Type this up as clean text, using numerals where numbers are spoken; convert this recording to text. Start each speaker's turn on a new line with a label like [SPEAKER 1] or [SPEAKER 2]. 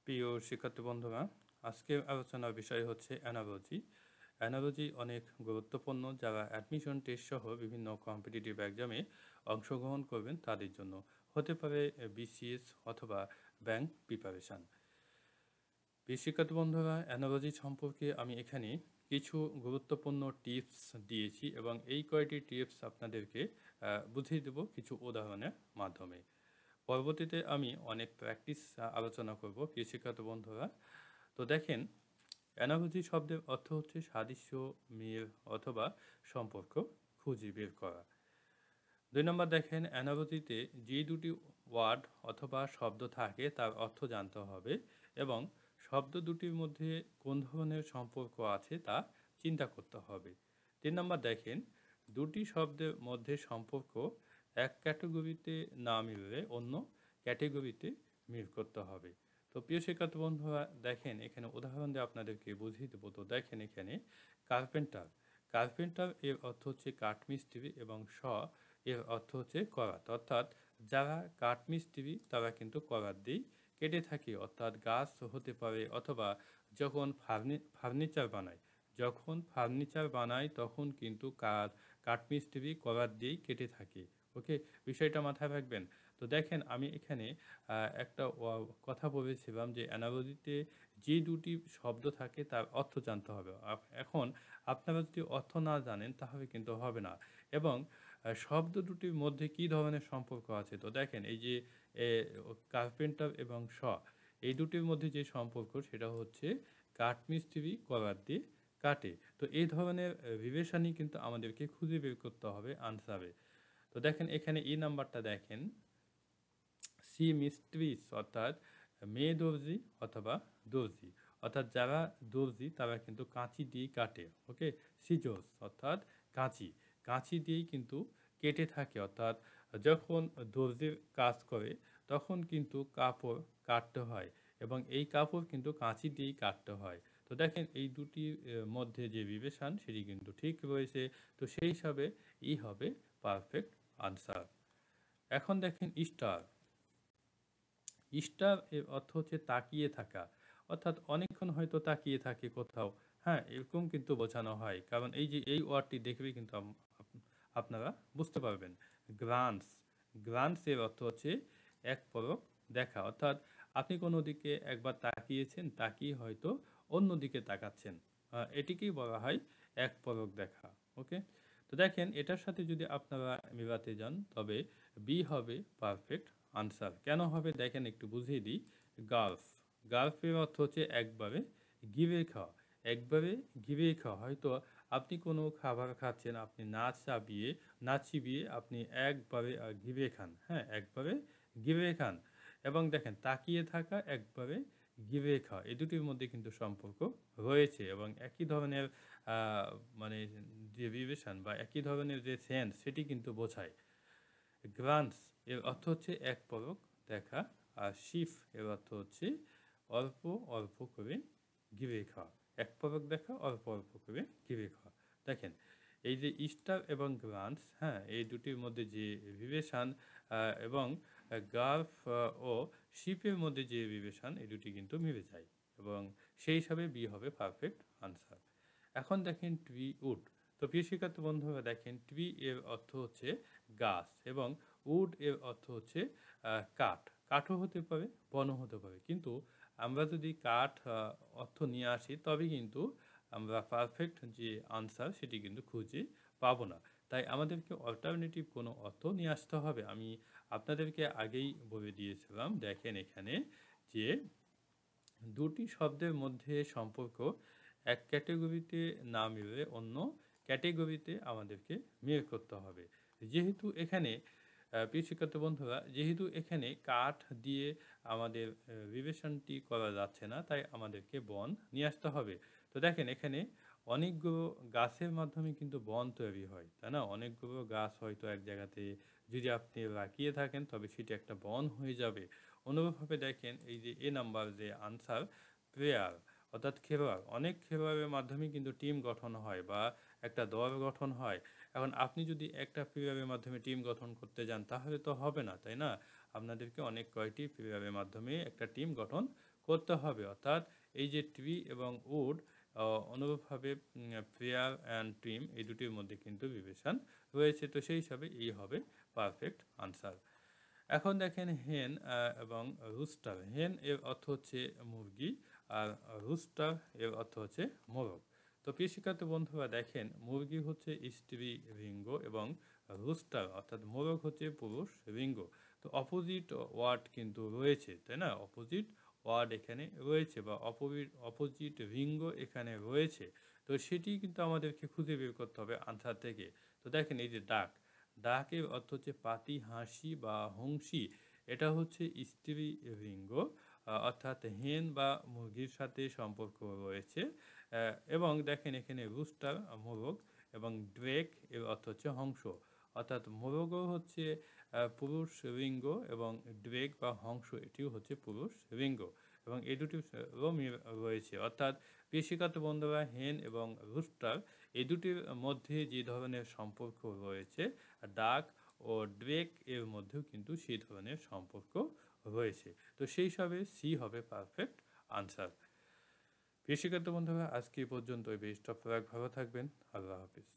[SPEAKER 1] প্রিয় শিক্ষার্থী বন্ধুরা, আজকের আলোচনার বিষয় হচ্ছে অ্যানালজি। অ্যানালজি অনেক গুরুত্বপূর্ণ যারা অ্যাডমিশন টেস্ট সহ বিভিন্ন কম্পিটিটিভ এক্সামে অংশগ্রহণ করবেন তাদের জন্য। হতে পারে বিসিএস অথবা ব্যাংক প্রিপারেশান। প্রিয় শিক্ষার্থী বন্ধুরা, অ্যানালজি সম্পর্কে আমি এখানে কিছু গুরুত্বপূর্ণ টিপস দিয়েছি এবং এই কয়টি টিপস আপনাদেরকে বুঝিয়ে দেব কিছু উদাহরণের মাধ্যমে। পরবর্তীতে আমি অনেক প্র্যাকটিস আলোচনা করব প্রিয় শিক্ষার্থী বন্ধুরা। তো দেখেন, অ্যানালজি শব্দের অর্থ হচ্ছে সাদৃশ্য, মিল অথবা সম্পর্ক খুঁজে বের করা। 2 নম্বর দেখেন, অ্যানালজিতে যে দুটি ওয়ার্ড অথবা শব্দ থাকে তার অর্থ জানতে হবে এবং শব্দ দুটির মধ্যে কোন ধরনের সম্পর্ক আছে তা চিন্তা করতে হবে। 3 নম্বর দেখেন, দুটি শব্দের মধ্যে সম্পর্ক এক ক্যাটাগরিতে না মিললে অন্য ক্যাটাগরিতে মিল করতে হবে। তো প্রিয় শিক্ষার্থী বন্ধুরা, দেখেন এখানে উদাহরণ দিয়ে আপনাদেরকে বুঝিয়ে দেবো। তো দেখেন এখানে কার্পেন্টার। কার্পেন্টার এর অর্থ হচ্ছে কাঠমিস্ত্রি এবং এর অর্থ হচ্ছে করাত। অর্থাৎ যারা কাঠমিস্ত্রি তারা কিন্তু করাত দিয়েই কেটে থাকে। অর্থাৎ গাছ হতে পারে অথবা যখন ফার্নিচার বানায় তখন কিন্তু কাঠমিস্ত্রি করাত দিয়েই কেটে থাকে। ওকে, বিষয়টা মাথায় রাখবেন। তো দেখেন আমি এখানে একটা কথা বলেছিলাম যে অ্যানালজিতে যে দুটি শব্দ থাকে তার অর্থ জানতে হবে। এখন আপনারা যদি অর্থ না জানেন তাহলে কিন্তু হবে না। এবং শব্দ দুটির মধ্যে কী ধরনের সম্পর্ক আছে, তো দেখেন এই যে কার্পেন্টার এবং এই দুটির মধ্যে যে সম্পর্ক সেটা হচ্ছে কাঠমিস্ত্রি করাত দিয়ে কাটে। তো এই ধরনের বিবেচনাই কিন্তু আমাদেরকে খুঁজে বের করতে হবে আনসারে। তো দেখেন এখানে এই নাম্বারটা দেখেন, সি মিস্ট্রিস অর্থাৎ মেয়ে দর্জি অথবা দর্জি, অর্থাৎ যারা দর্জি তারা কিন্তু কাঁচি দিয়েই কাটে। ওকে, সিজোস অর্থাৎ কাঁচি দিয়েই কিন্তু কেটে থাকে। অর্থাৎ যখন দর্জির কাজ করে তখন কিন্তু কাপড় কাটতে হয় এবং এই কাপড় কিন্তু কাঁচি দিয়েই কাটতে হয়। তো দেখেন এই দুটির মধ্যে যে বিবেচন সেটি কিন্তু ঠিক রয়েছে। তো সেই হিসাবে হবে পারফেক্ট আনসার। এখন দেখেন স্টার এর অর্থ হচ্ছে তাকিয়ে থাকা। অর্থাৎ অনেকক্ষণ হয়তো তাকিয়ে থাকে কোথাও। হ্যাঁ, এরকম কিন্তু বোঝানো হয়। কারণ এই যে এই ওয়ার্ডটি দেখলেই কিন্তু আপনারা বুঝতে পারবেন। গ্লান্স গ্লান্স এর অর্থ হচ্ছে এক পলক দেখা। অর্থাৎ আপনি কোনো দিকে একবার তাকিয়েছেন, তাকিয়ে হয়তো অন্য দিকে তাকাচ্ছেন। এটিকেই বলা হয় এক পলক দেখা। ওকে, তো দেখেন এটার সাথে যদি আপনারা মেলাতে যান তবে বি হবে পারফেক্ট আনসার। কেন হবে দেখেন একটু বুঝিয়ে দিই। গালফের অর্থ হচ্ছে একবারে গিলে খাওয়া। একবারে গিলে খাওয়া, হয়তো আপনি কোনো খাবার খাচ্ছেন, আপনি না চিবিয়ে আপনি একবারে গিলে খান। হ্যাঁ, একবারে গিলে খান। এবং দেখেন তাকিয়ে থাকা, একবারে গিলে খাওয়া, এই দুটির মধ্যে কিন্তু সম্পর্ক রয়েছে এবং একই ধরনের মানে যে বিবেচন বা একই ধরনের যে সেন্স সেটি কিন্তু বোঝায়। গ্লান্স এর অর্থ হচ্ছে এক পলক দেখা, আর শিফ এর অর্থ হচ্ছে অল্প অল্প করে গিলে খাওয়া। এক পলক দেখা, অল্প অল্প করে গিলে খাওয়া। দেখেন এই যে স্টার এবং গ্লান্স, হ্যাঁ, এই দুটির মধ্যে যে বিবেচন এবং গালফ ও শিপের মধ্যে যে বিবেচন, এই দুটি কিন্তু মিলে যায় এবং সেই হিসাবে বি হবে পারফেক্ট আনসার। এখন দেখেন উড। তো প্রিয় শিক্ষার্থী বন্ধুরা, দেখেন এর অর্থ হচ্ছে গাছ এবং উড এর অর্থ হচ্ছে কাঠও হতে পারে, বনও হতে পারে। কিন্তু আমরা যদি কাঠ অর্থ নিয়ে আসি তবে কিন্তু আমরা পারফেক্ট যে আনসার সেটি কিন্তু খুঁজে পাবো না। তাই আমাদেরকে অল্টারনেটিভ কোনো অর্থ নিয়ে আসতে হবে। আমি আপনাদেরকে আগেই বলে দিয়েছিলাম, দেখেন এখানে যে দুটি শব্দের মধ্যে সম্পর্ক এক ক্যাটেগরিতে না মিললে অন্য ক্যাটেগরিতে আমাদেরকে মিল করতে হবে। যেহেতু এখানে প্রিয় শিক্ষার্থী বন্ধুরা, যেহেতু এখানে কাঠ দিয়ে আমাদের বিবেচনটি করা যাচ্ছে না, তাই আমাদেরকে বন নিয়ে আসতে হবে। তো দেখেন এখানে অনেকগুলো গাছের মাধ্যমে কিন্তু বন তৈরি হয়, তাই না? অনেকগুলো গাছ হয়তো এক জায়গাতে যদি আপনি লাগিয়ে থাকেন তবে সেটি একটা বন হয়ে যাবে। অনুরূপভাবে দেখেন এই যে নাম্বার যে আনসার, প্লেয়ার অর্থাৎ খেলোয়াড়, অনেক খেলোয়াড়ের মাধ্যমে কিন্তু টিম গঠন হয় বা একটা দল গঠন হয়। এখন আপনি যদি একটা প্লেয়ারের মাধ্যমে টিম গঠন করতে যান তাহলে তো হবে না, তাই না? আপনাদেরকে অনেক কয়টি প্লেয়ারের মাধ্যমে একটা টিম গঠন করতে হবে। অর্থাৎ এই যে ট্রি এবং উড অনুরূপভাবে পেয়ার অ্যান্ড ট্রিম এই দুটির মধ্যে কিন্তু বিবেচন রয়েছে। তো সেই হিসাবে এই হবে পারফেক্ট আনসার। এখন দেখেন হেন এবং রুস্টার। হেন এর অর্থ হচ্ছে মুরগি, আর রুস্টার এর অর্থ হচ্ছে মোরগ। তো প্রিয় শিক্ষার্থী বন্ধুরা দেখেন, মুরগি হচ্ছে স্ত্রী লিঙ্গ এবং রুস্টার অর্থাৎ মোরগ হচ্ছে পুরুষ লিঙ্গ। তো অপোজিট ওয়ার্ড কিন্তু রয়েছে, তাই না? অপোজিট ওয়ার্ড এখানে রয়েছে বা অপোজিট লিঙ্গ এখানে রয়েছে। তো সেটি কিন্তু আমাদেরকে খুঁজে বের করতে হবে আনসার থেকে। তো দেখেন এই যে ডাক, ডাকের অর্থ হচ্ছে পাতি হাসি বা হংসী। এটা হচ্ছে স্ত্রী লিঙ্গ, অর্থাৎ হেন বা মুরগির সাথে সম্পর্ক রয়েছে। এবং দেখেন এখানে রুস্টার মোরগ এবং ড্রেক এর অর্থ হচ্ছে হংস, অর্থাৎ মোরগও হচ্ছে পুরুষ লিঙ্গ এবং ড্রেক বা হংস এটিও হচ্ছে পুরুষ লিঙ্গ, এবং এই দুটি মিল রয়েছে। অর্থাৎ কৃষিগত বন্ধুরা হেন এবং রুস্টার এই দুটির মধ্যে যে ধরনের সম্পর্ক রয়েছে, ডাক ও ড্রেক এর মধ্যেও কিন্তু সেই ধরনের সম্পর্ক রয়েছে। তো সেই হিসাবে সি হবে পারফেক্ট আনসার। কৃষিগত বন্ধুরা আজকে এই পর্যন্ত। বেস্ট অফ লাক, ভালো থাকবেন। আল্লাহ হাফিজ।